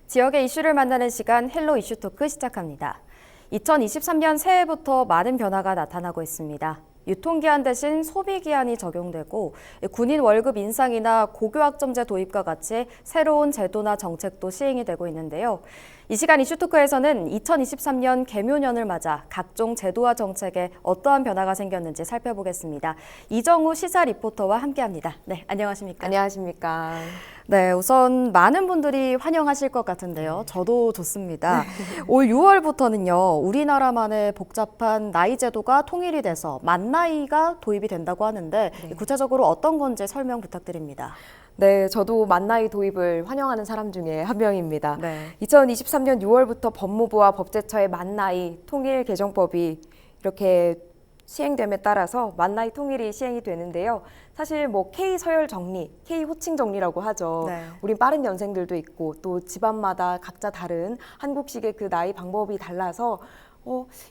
지역의 이슈를 만나는 시간 헬로 이슈 토크 시작합니다. 2023년 새해부터 많은 변화가 나타나고 있습니다. 유통기한 대신 소비기한이 적용되고 군인 월급 인상이나 고교학점제 도입과 같이 새로운 제도나 정책도 시행이 되고 있는데요. 이 시간 이슈토크에서는 2023년 개묘년을 맞아 각종 제도와 정책에 어떠한 변화가 생겼는지 살펴보겠습니다. 이정우 시사 리포터와 함께합니다. 네, 안녕하십니까? 안녕하십니까? 네, 우선 많은 분들이 환영하실 것 같은데요. 저도 좋습니다. 올 6월부터는요, 우리나라만의 복잡한 나이 제도가 통일이 돼서 만나이가 도입이 된다고 하는데 구체적으로 어떤 건지 설명 부탁드립니다. 네, 저도 만나이 도입을 환영하는 사람 중에 한 명입니다. 네. 2023년 6월부터 법무부와 법제처의 만나이 통일 개정법이 이렇게 시행됨에 따라서 만나이 통일이 시행이 되는데요. 사실 뭐 K 서열 정리, K 호칭 정리라고 하죠. 네. 우린 빠른 연생들도 있고 또 집안마다 각자 다른 한국식의 그 나이 방법이 달라서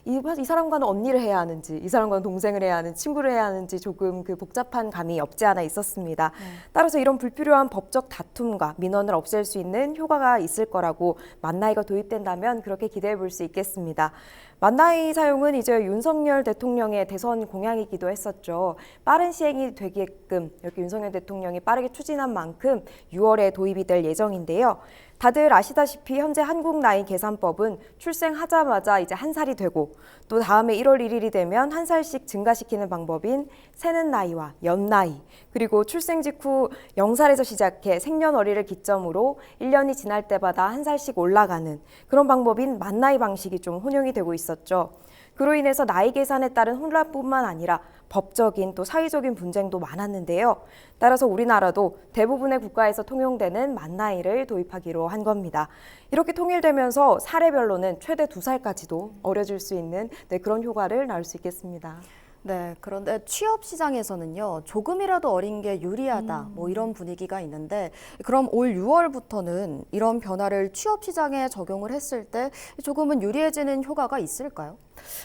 이 사람과는 언니를 해야 하는지, 이 사람과는 동생을 해야 하는지, 친구를 해야 하는지 조금 그 복잡한 감이 없지 않아 있었습니다. 따라서 이런 불필요한 법적 다툼과 민원을 없앨 수 있는 효과가 있을 거라고 만나이가 도입된다면 그렇게 기대해 볼 수 있겠습니다. 만나이 사용은 이제 윤석열 대통령의 대선 공약이기도 했었죠. 빠른 시행이 되게끔 이렇게 윤석열 대통령이 빠르게 추진한 만큼 6월에 도입이 될 예정인데요. 다들 아시다시피 현재 한국 나이 계산법은 출생하자마자 이제 한 살이 되고 또 다음에 1월 1일이 되면 한 살씩 증가시키는 방법인 새는 나이와 연나이 그리고 출생 직후 0살에서 시작해 생년월일을 기점으로 1년이 지날 때마다 한 살씩 올라가는 그런 방법인 만나이 방식이 좀 혼용이 되고 있었죠. 그로 인해서 나이 계산에 따른 혼란뿐만 아니라 법적인 또 사회적인 분쟁도 많았는데요. 따라서 우리나라도 대부분의 국가에서 통용되는 만나이를 도입하기로 한 겁니다. 이렇게 통일되면서 사례별로는 최대 2살까지도 어려질 수 있는 그런 효과를 낳을 수 있겠습니다. 네, 그런데 취업 시장에서는요, 조금이라도 어린 게 유리하다, 뭐 이런 분위기가 있는데, 그럼 올 6월부터는 이런 변화를 취업 시장에 적용을 했을 때 조금은 유리해지는 효과가 있을까요?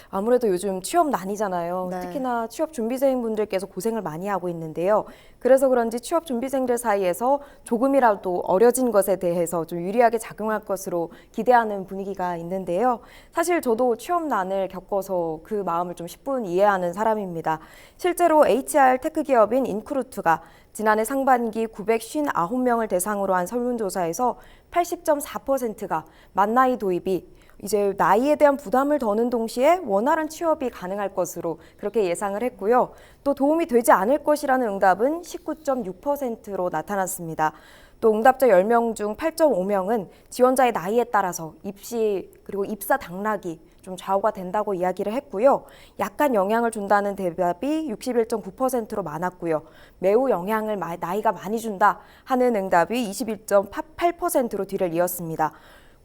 아무래도 요즘 취업난이잖아요. 네. 특히나 취업 준비생분들께서 고생을 많이 하고 있는데요. 그래서 그런지 취업 준비생들 사이에서 조금이라도 어려진 것에 대해서 좀 유리하게 작용할 것으로 기대하는 분위기가 있는데요. 사실 저도 취업난을 겪어서 그 마음을 좀 10분 이해하는 사람입니다. 실제로 HR 테크 기업인 인크루트가 지난해 상반기 959명을 대상으로 한 설문조사에서 80.4%가 만나이 도입이 이제 나이에 대한 부담을 더는 동시에 원활한 취업이 가능할 것으로 그렇게 예상을 했고요. 또 도움이 되지 않을 것이라는 응답은 19.6%로 나타났습니다. 또 응답자 10명 중 8.5명은 지원자의 나이에 따라서 입시 그리고 입사 당락이 좀 좌우가 된다고 이야기를 했고요. 약간 영향을 준다는 대답이 61.9%로 많았고요. 매우 영향을 나이가 많이 준다 하는 응답이 21.8%로 뒤를 이었습니다.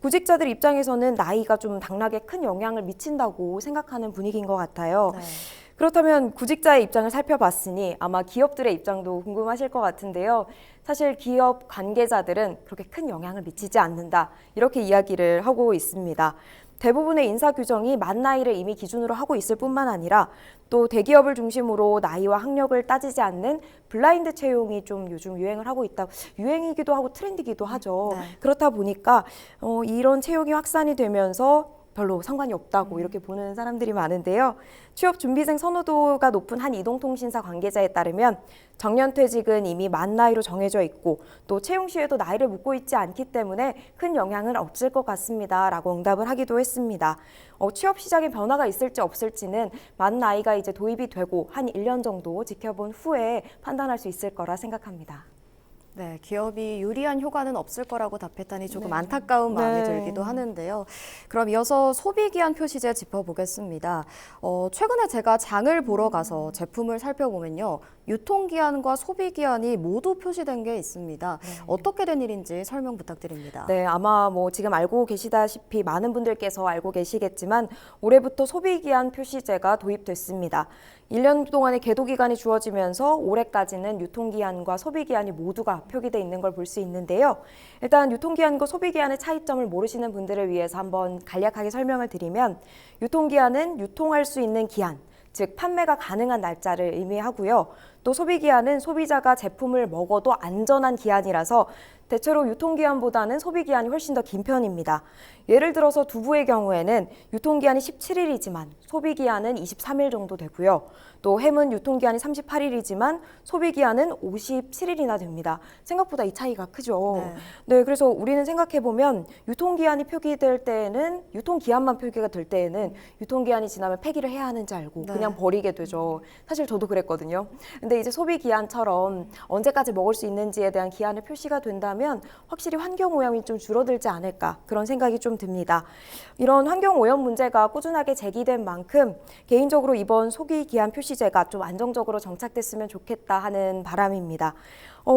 구직자들 입장에서는 나이가 좀 당락에 큰 영향을 미친다고 생각하는 분위기인 것 같아요. 네. 그렇다면 구직자의 입장을 살펴봤으니 아마 기업들의 입장도 궁금하실 것 같은데요. 사실 기업 관계자들은 그렇게 큰 영향을 미치지 않는다. 이렇게 이야기를 하고 있습니다. 대부분의 인사 규정이 만 나이를 이미 기준으로 하고 있을 뿐만 아니라 또 대기업을 중심으로 나이와 학력을 따지지 않는 블라인드 채용이 좀 요즘 유행을 하고 있다. 유행이기도 하고 트렌드이기도 하죠. 네. 그렇다 보니까 이런 채용이 확산이 되면서 별로 상관이 없다고 이렇게 보는 사람들이 많은데요. 취업 준비생 선호도가 높은 한 이동통신사 관계자에 따르면 정년퇴직은 이미 만 나이로 정해져 있고 또 채용 시에도 나이를 묻고 있지 않기 때문에 큰 영향은 없을 것 같습니다. 라고 응답을 하기도 했습니다. 취업 시장에 변화가 있을지 없을지는 만 나이가 이제 도입이 되고 한 1년 정도 지켜본 후에 판단할 수 있을 거라 생각합니다. 네, 기업이 유리한 효과는 없을 거라고 답했다니 조금 안타까운 마음이 들기도 하는데요. 그럼 이어서 소비기한 표시제 짚어보겠습니다. 최근에 제가 장을 보러 가서 제품을 살펴보면요. 유통기한과 소비기한이 모두 표시된 게 있습니다. 어떻게 된 일인지 설명 부탁드립니다. 네, 아마 뭐 지금 알고 계시다시피 많은 분들께서 알고 계시겠지만 올해부터 소비기한 표시제가 도입됐습니다. 1년 동안의 계도기간이 주어지면서 올해까지는 유통기한과 소비기한이 모두가 표기돼 있는 걸 볼 수 있는데요. 일단 유통기한과 소비기한의 차이점을 모르시는 분들을 위해서 한번 간략하게 설명을 드리면 유통기한은 유통할 수 있는 기한, 즉 판매가 가능한 날짜를 의미하고요. 또 소비기한은 소비자가 제품을 먹어도 안전한 기한이라서 대체로 유통기한보다는 소비기한이 훨씬 더 긴 편입니다. 예를 들어서 두부의 경우에는 유통기한이 17일이지만 소비기한은 23일 정도 되고요. 또 햄은 유통기한이 38일이지만 소비기한은 57일이나 됩니다. 생각보다 이 차이가 크죠. 네, 그래서 우리는 생각해보면 유통기한이 표기될 때에는 유통기한만 표기가 될 때에는 유통기한이 지나면 폐기를 해야 하는지 알고 그냥 버리게 되죠. 사실 저도 그랬거든요. 근데 이제 소비기한처럼 언제까지 먹을 수 있는지에 대한 기한을 표시가 된다면 확실히 환경오염이 좀 줄어들지 않을까 그런 생각이 좀 듭니다. 이런 환경오염 문제가 꾸준하게 제기된 만큼 개인적으로 이번 소비기한 표시제가 좀 안정적으로 정착됐으면 좋겠다 하는 바람입니다.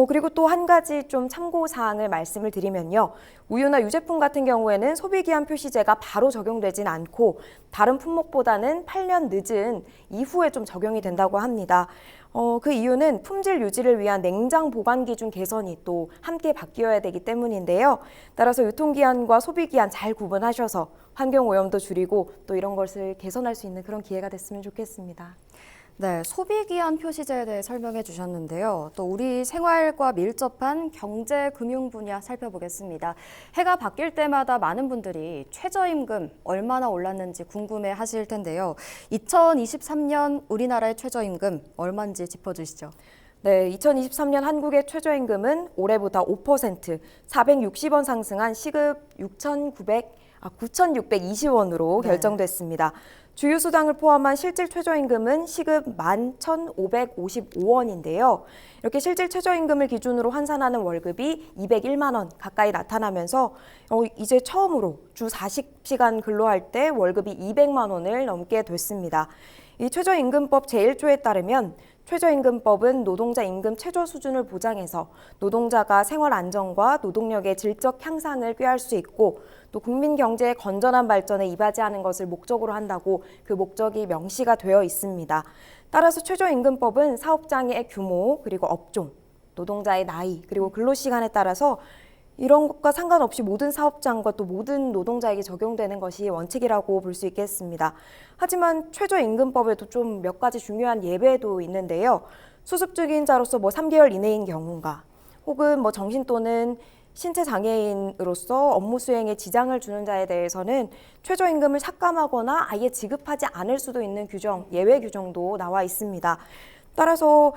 그리고 또 한 가지 좀 참고사항을 말씀을 드리면요. 우유나 유제품 같은 경우에는 소비기한 표시제가 바로 적용되진 않고 다른 품목보다는 8년 늦은 이후에 좀 적용이 된다고 합니다. 그 이유는 품질 유지를 위한 냉장 보관 기준 개선이 또 함께 바뀌어야 되기 때문인데요. 따라서 유통기한과 소비기한 잘 구분하셔서 환경오염도 줄이고 또 이런 것을 개선할 수 있는 그런 기회가 됐으면 좋겠습니다. 네, 소비기한 표시제에 대해 설명해 주셨는데요. 또 우리 생활과 밀접한 경제, 금융 분야 살펴보겠습니다. 해가 바뀔 때마다 많은 분들이 최저임금 얼마나 올랐는지 궁금해 하실 텐데요. 2023년 우리나라의 최저임금 얼마인지 짚어주시죠. 네, 2023년 한국의 최저임금은 올해보다 5%, 460원 상승한 시급 9,620원으로 결정됐습니다. 주유 수당을 포함한 실질 최저임금은 시급 11,555원인데요. 이렇게 실질 최저임금을 기준으로 환산하는 월급이 201만 원 가까이 나타나면서 이제 처음으로 주 40시간 근로할 때 월급이 200만 원을 넘게 됐습니다. 이 최저임금법 제1조에 따르면 최저임금법은 노동자 임금 최저 수준을 보장해서 노동자가 생활 안정과 노동력의 질적 향상을 꾀할 수 있고 또 국민 경제의 건전한 발전에 이바지하는 것을 목적으로 한다고 그 목적이 명시가 되어 있습니다. 따라서 최저임금법은 사업장의 규모 그리고 업종, 노동자의 나이 그리고 근로시간에 따라서 이런 것과 상관없이 모든 사업장과 또 모든 노동자에게 적용되는 것이 원칙이라고 볼 수 있겠습니다. 하지만 최저임금법에도 좀 몇 가지 중요한 예외도 있는데요. 수습 중인자로서 3개월 이내인 경우인가 혹은 정신 또는 신체 장애인으로서 업무 수행에 지장을 주는 자에 대해서는 최저임금을 삭감하거나 아예 지급하지 않을 수도 있는 규정, 예외 규정도 나와 있습니다. 따라서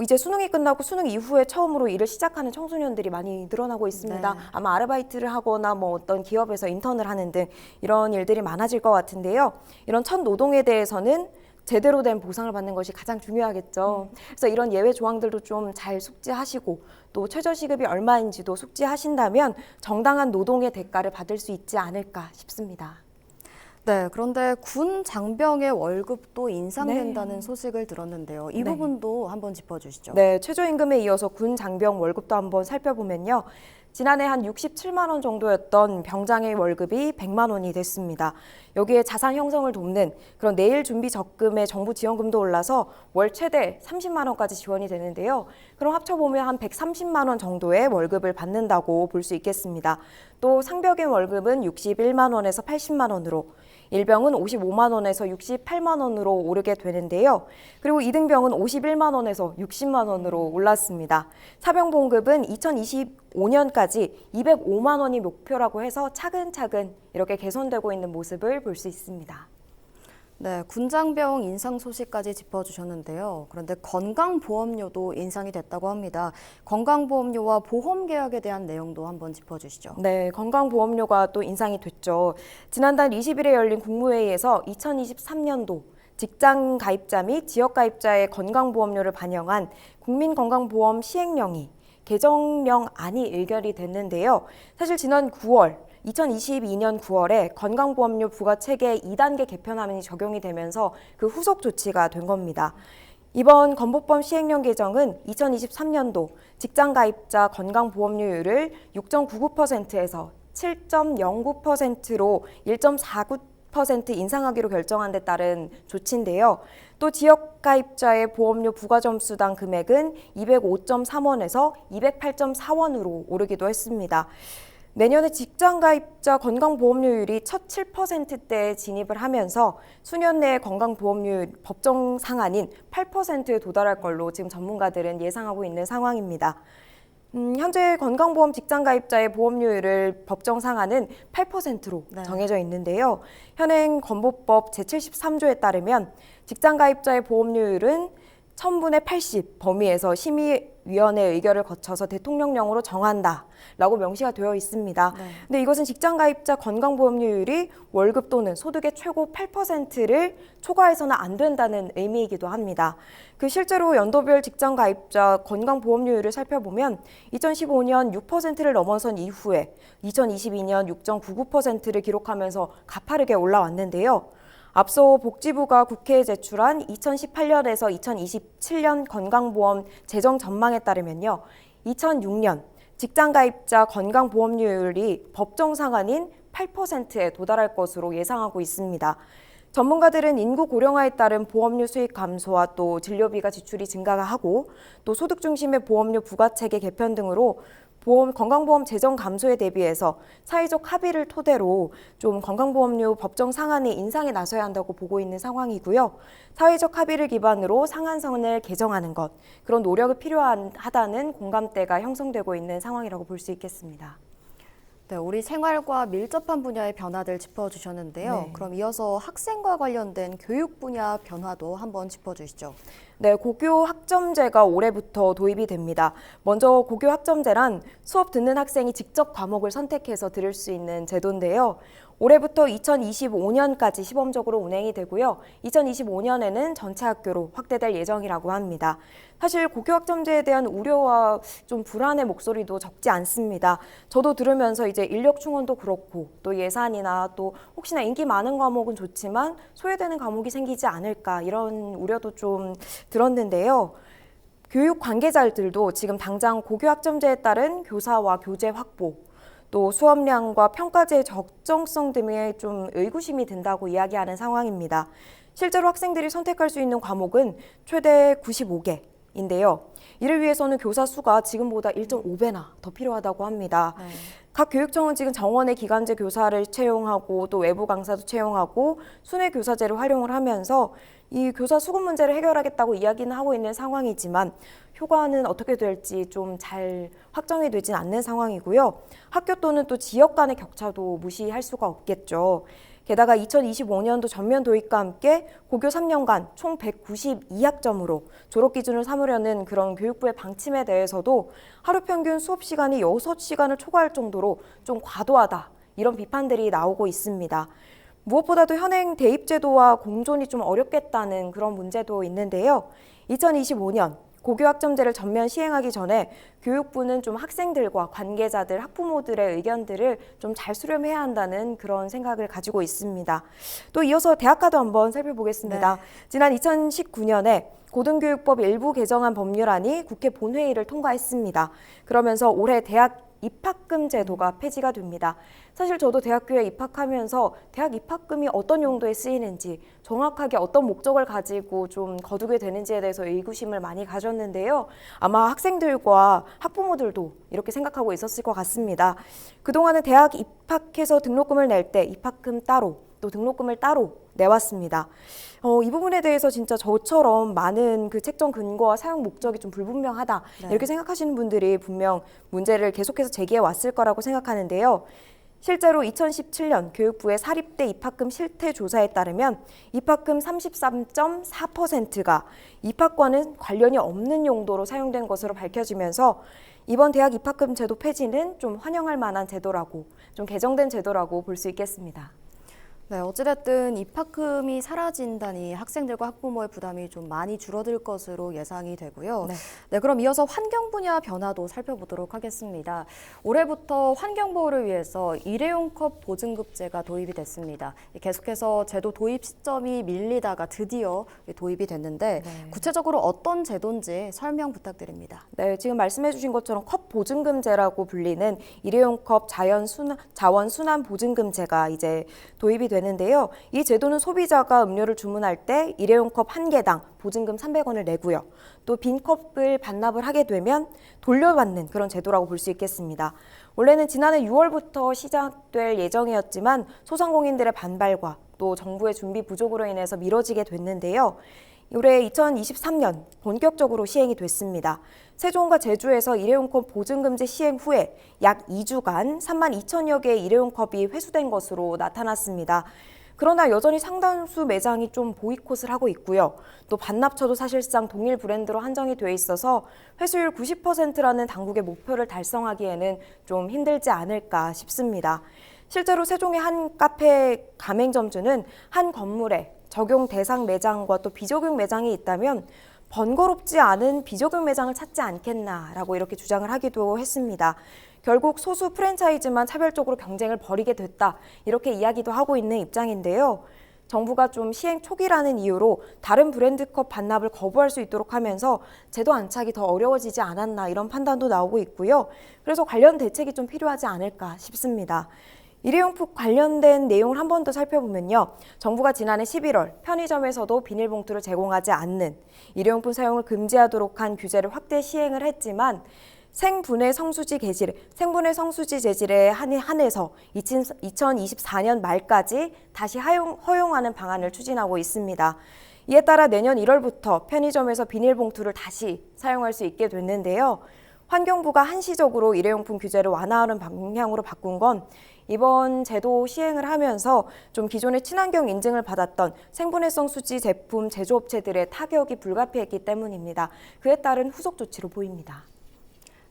이제 수능이 끝나고 수능 이후에 처음으로 일을 시작하는 청소년들이 많이 늘어나고 있습니다. 아마 아르바이트를 하거나 어떤 기업에서 인턴을 하는 등 이런 일들이 많아질 것 같은데요. 이런 첫 노동에 대해서는 제대로 된 보상을 받는 것이 가장 중요하겠죠. 그래서 이런 예외 조항들도 좀 잘 숙지하시고 또 최저시급이 얼마인지도 숙지하신다면 정당한 노동의 대가를 받을 수 있지 않을까 싶습니다. 네, 그런데 군 장병의 월급도 인상된다는 소식을 들었는데요. 이 부분도 한번 짚어주시죠. 네, 최저임금에 이어서 군 장병 월급도 한번 살펴보면요. 지난해 한 67만 원 정도였던 병장의 월급이 100만 원이 됐습니다. 여기에 자산 형성을 돕는 그런 내일 준비 적금의 정부 지원금도 올라서 월 최대 30만 원까지 지원이 되는데요. 그럼 합쳐보면 한 130만 원 정도의 월급을 받는다고 볼 수 있겠습니다. 또 상병의 월급은 61만 원에서 80만 원으로 일병은 55만 원에서 68만 원으로 오르게 되는데요. 그리고 이등병은 51만 원에서 60만 원으로 올랐습니다. 사병봉급은 2025년까지 205만 원이 목표라고 해서 차근차근 이렇게 개선되고 있는 모습을 볼 수 있습니다. 네, 군장병 인상 소식까지 짚어주셨는데요. 그런데 건강보험료도 인상이 됐다고 합니다. 건강보험료와 보험계약에 대한 내용도 한번 짚어주시죠. 네, 건강보험료가 또 인상이 됐죠. 지난달 20일에 열린 국무회의에서 2023년도 직장 가입자 및 지역 가입자의 건강보험료를 반영한 국민건강보험 시행령이 개정령안이 의결이 됐는데요. 사실 지난 2022년 9월에 건강보험료 부과체계 2단계 개편안이 적용이 되면서 그 후속 조치가 된 겁니다. 이번 건보법 시행령 개정은 2023년도 직장 가입자 건강보험료율을 6.99%에서 7.09%로 1.49% 인상하기로 결정한 데 따른 조치인데요. 또 지역 가입자의 보험료 부과 점수당 금액은 205.3원에서 208.4원으로 오르기도 했습니다. 내년에 직장 가입자 건강보험료율이 첫 7%대에 진입을 하면서 수년 내에 건강보험료율 법정 상한인 8%에 도달할 걸로 지금 전문가들은 예상하고 있는 상황입니다. 현재 건강보험 직장가입자의 보험료율을 법정 상한은 8%로 네. 정해져 있는데요. 현행 건보법 제73조에 따르면 직장가입자의 보험료율은 1000분의 80 범위에서 심의위원회 의결을 거쳐서 대통령령으로 정한다라고 명시가 되어 있습니다. 네. 근데 이것은 직장가입자 건강보험료율이 월급 또는 소득의 최고 8%를 초과해서는 안 된다는 의미이기도 합니다. 그 실제로 연도별 직장가입자 건강보험료율을 살펴보면 2015년 6%를 넘어선 이후에 2022년 6.99%를 기록하면서 가파르게 올라왔는데요. 앞서 복지부가 국회에 제출한 2018년에서 2027년 건강보험 재정 전망에 따르면요. 2006년 직장가입자 건강보험료율이 법정 상한인 8%에 도달할 것으로 예상하고 있습니다. 전문가들은 인구 고령화에 따른 보험료 수익 감소와 또 진료비가 지출이 증가하고 또 소득 중심의 보험료 부과체계 개편 등으로 건강보험 재정 감소에 대비해서 사회적 합의를 토대로 좀 건강보험료 법정 상한의 인상에 나서야 한다고 보고 있는 상황이고요. 사회적 합의를 기반으로 상한선을 개정하는 것, 그런 노력이 필요하다는 공감대가 형성되고 있는 상황이라고 볼 수 있겠습니다. 네, 우리 생활과 밀접한 분야의 변화들 짚어주셨는데요. 네. 그럼 이어서 학생과 관련된 교육 분야 변화도 한번 짚어주시죠. 네, 고교 학점제가 올해부터 도입이 됩니다. 먼저 고교 학점제란 수업 듣는 학생이 직접 과목을 선택해서 들을 수 있는 제도인데요. 올해부터 2025년까지 시범적으로 운행이 되고요. 2025년에는 전체 학교로 확대될 예정이라고 합니다. 사실 고교 학점제에 대한 우려와 좀 불안의 목소리도 적지 않습니다. 저도 들으면서 이제 인력 충원도 그렇고 또 예산이나 또 혹시나 인기 많은 과목은 좋지만 소외되는 과목이 생기지 않을까 이런 우려도 좀 들었는데요. 교육 관계자들도 지금 당장 고교 학점제에 따른 교사와 교재 확보, 또 수업량과 평가제의 적정성 등에 좀 의구심이 든다고 이야기하는 상황입니다. 실제로 학생들이 선택할 수 있는 과목은 최대 95개인데요. 이를 위해서는 교사 수가 지금보다 1.5배나 더 필요하다고 합니다. 네. 각 교육청은 지금 정원의 기간제 교사를 채용하고 또 외부 강사도 채용하고 순회 교사제를 활용을 하면서 이 교사 수급 문제를 해결하겠다고 이야기는 하고 있는 상황이지만 효과는 어떻게 될지 좀 잘 확정이 되진 않는 상황이고요. 학교 또는 또 지역 간의 격차도 무시할 수가 없겠죠. 게다가 2025년도 전면 도입과 함께 고교 3년간 총 192학점으로 졸업 기준을 삼으려는 그런 교육부의 방침에 대해서도 하루 평균 수업 시간이 6시간을 초과할 정도로 좀 과도하다. 이런 비판들이 나오고 있습니다. 무엇보다도 현행 대입제도와 공존이 좀 어렵겠다는 그런 문제도 있는데요. 2025년 고교 학점제를 전면 시행하기 전에 교육부는 좀 학생들과 관계자들, 학부모들의 의견들을 좀 잘 수렴해야 한다는 그런 생각을 가지고 있습니다. 또 이어서 대학가도 한번 살펴보겠습니다. 네. 지난 2019년에 고등교육법 일부 개정안 법률안이 국회 본회의를 통과했습니다. 그러면서 올해 대학 입학금 제도가 폐지가 됩니다. 사실 저도 대학교에 입학하면서 대학 입학금이 어떤 용도에 쓰이는지 정확하게 어떤 목적을 가지고 좀 거두게 되는지에 대해서 의구심을 많이 가졌는데요. 아마 학생들과 학부모들도 이렇게 생각하고 있었을 것 같습니다. 그동안은 대학 입학해서 등록금을 낼 때 입학금 따로 또 등록금을 따로 내왔습니다. 이 부분에 대해서 진짜 저처럼 많은 그 책정 근거와 사용 목적이 좀 불분명하다 네. 이렇게 생각하시는 분들이 분명 문제를 계속해서 제기해 왔을 거라고 생각하는데요. 실제로 2017년 교육부의 사립대 입학금 실태 조사에 따르면 입학금 33.4%가 입학과는 관련이 없는 용도로 사용된 것으로 밝혀지면서 이번 대학 입학금 제도 폐지는 좀 환영할 만한 제도라고, 좀 개정된 제도라고 볼 수 있겠습니다. 네, 어찌됐든 입학금이 사라진다니 학생들과 학부모의 부담이 좀 많이 줄어들 것으로 예상이 되고요. 네. 네, 그럼 이어서 환경 분야 변화도 살펴보도록 하겠습니다. 올해부터 환경보호를 위해서 일회용 컵 보증급제가 도입이 됐습니다. 계속해서 제도 도입 시점이 밀리다가 드디어 도입이 됐는데 네. 구체적으로 어떤 제도인지 설명 부탁드립니다. 네, 지금 말씀해 주신 것처럼 컵 보증금제라고 불리는 일회용 컵 자원 순환 보증금제가 이제 도입이 되는데요. 이 제도는 소비자가 음료를 주문할 때 일회용 컵 1개당 보증금 300원을 내고요. 또 빈 컵을 반납을 하게 되면 돌려받는 그런 제도라고 볼 수 있겠습니다. 원래는 지난해 6월부터 시작될 예정이었지만 소상공인들의 반발과 또 정부의 준비 부족으로 인해서 미뤄지게 됐는데요. 올해 2023년 본격적으로 시행이 됐습니다. 세종과 제주에서 일회용컵 보증금지 시행 후에 약 2주간 3만 2천여 개의 일회용 컵이 회수된 것으로 나타났습니다. 그러나 여전히 상당수 매장이 좀 보이콧을 하고 있고요. 또 반납처도 사실상 동일 브랜드로 한정이 돼 있어서 회수율 90%라는 당국의 목표를 달성하기에는 좀 힘들지 않을까 싶습니다. 실제로 세종의 한 카페 가맹점주는 한 건물에 적용 대상 매장과 또 비적용 매장이 있다면 번거롭지 않은 비적용 매장을 찾지 않겠나라고 이렇게 주장을 하기도 했습니다. 결국 소수 프랜차이즈만 차별적으로 경쟁을 벌이게 됐다 이렇게 이야기도 하고 있는 입장인데요. 정부가 좀 시행 초기라는 이유로 다른 브랜드컵 반납을 거부할 수 있도록 하면서 제도 안착이 더 어려워지지 않았나 이런 판단도 나오고 있고요. 그래서 관련 대책이 좀 필요하지 않을까 싶습니다. 일회용품 관련된 내용을 한 번 더 살펴보면요. 정부가 지난해 11월 편의점에서도 비닐봉투를 제공하지 않는 일회용품 사용을 금지하도록 한 규제를 확대 시행을 했지만 생분해 성수지 재질에 한해서 2024년 말까지 다시 허용하는 방안을 추진하고 있습니다. 이에 따라 내년 1월부터 편의점에서 비닐봉투를 다시 사용할 수 있게 됐는데요. 환경부가 한시적으로 일회용품 규제를 완화하는 방향으로 바꾼 건 이번 제도 시행을 하면서 좀 기존의 친환경 인증을 받았던 생분해성 수지 제품 제조업체들의 타격이 불가피했기 때문입니다. 그에 따른 후속 조치로 보입니다.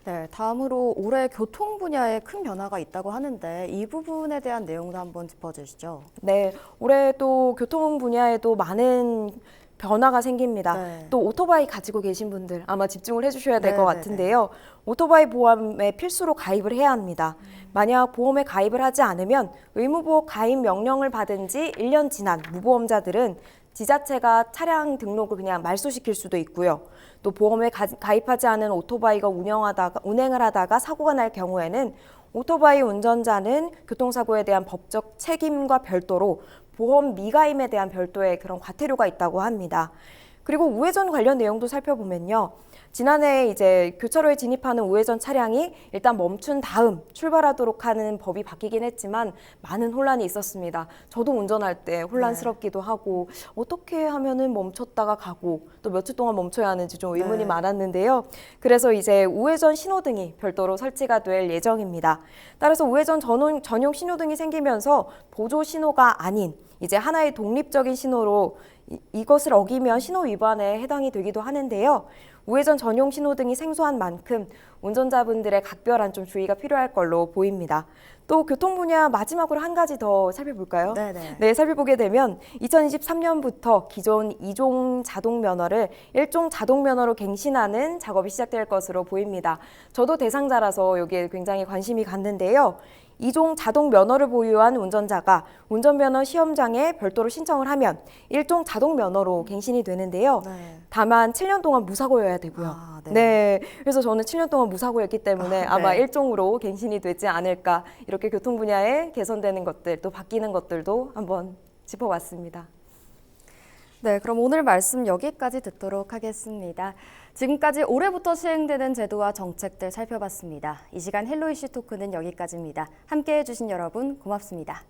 네, 다음으로 올해 교통 분야에 큰 변화가 있다고 하는데 이 부분에 대한 내용도 한번 짚어주시죠. 네, 올해 또 교통 분야에도 많은 변화가 생깁니다. 네. 또 오토바이 가지고 계신 분들 아마 집중을 해주셔야 될 것 네네네. 같은데요. 오토바이 보험에 필수로 가입을 해야 합니다. 만약 보험에 가입을 하지 않으면 의무보험 가입 명령을 받은 지 1년 지난 무보험자들은 지자체가 차량 등록을 그냥 말소시킬 수도 있고요. 또 보험에 가입하지 않은 오토바이가 운행을 하다가 사고가 날 경우에는 오토바이 운전자는 교통사고에 대한 법적 책임과 별도로 보험 미가입에 대한 별도의 그런 과태료가 있다고 합니다. 그리고 우회전 관련 내용도 살펴보면요. 지난해 이제 교차로에 진입하는 우회전 차량이 일단 멈춘 다음 출발하도록 하는 법이 바뀌긴 했지만 많은 혼란이 있었습니다. 저도 운전할 때 혼란스럽기도 하고 어떻게 하면은 멈췄다가 가고 또 며칠 동안 멈춰야 하는지 좀 의문이 네. 많았는데요. 그래서 이제 우회전 신호등이 별도로 설치가 될 예정입니다. 따라서 우회전 전용 신호등이 생기면서 보조 신호가 아닌 이제 하나의 독립적인 신호로 이것을 어기면 신호 위반에 해당이 되기도 하는데요. 우회전 전용 신호등이 생소한 만큼 운전자분들의 각별한 좀 주의가 필요할 걸로 보입니다. 또 교통 분야 마지막으로 한 가지 더 살펴볼까요? 네네. 네, 살펴보게 되면 2023년부터 기존 2종 자동 면허를 1종 자동 면허로 갱신하는 작업이 시작될 것으로 보입니다. 저도 대상자라서 여기에 굉장히 관심이 갔는데요. 2종 자동 면허를 보유한 운전자가 운전면허 시험장에 별도로 신청을 하면 1종 자동 면허로 갱신이 되는데요. 네. 다만 7년 동안 무사고여야 되고요. 아, 네. 네. 그래서 저는 7년 동안 무사고였기 때문에 아, 아마 네. 1종으로 갱신이 되지 않을까. 이렇게 교통 분야에 개선되는 것들, 또 바뀌는 것들도 한번 짚어봤습니다. 네, 그럼 오늘 말씀 여기까지 듣도록 하겠습니다. 지금까지 올해부터 시행되는 제도와 정책들 살펴봤습니다. 이 시간 헬로 이슈 토크는 여기까지입니다. 함께해 주신 여러분 고맙습니다.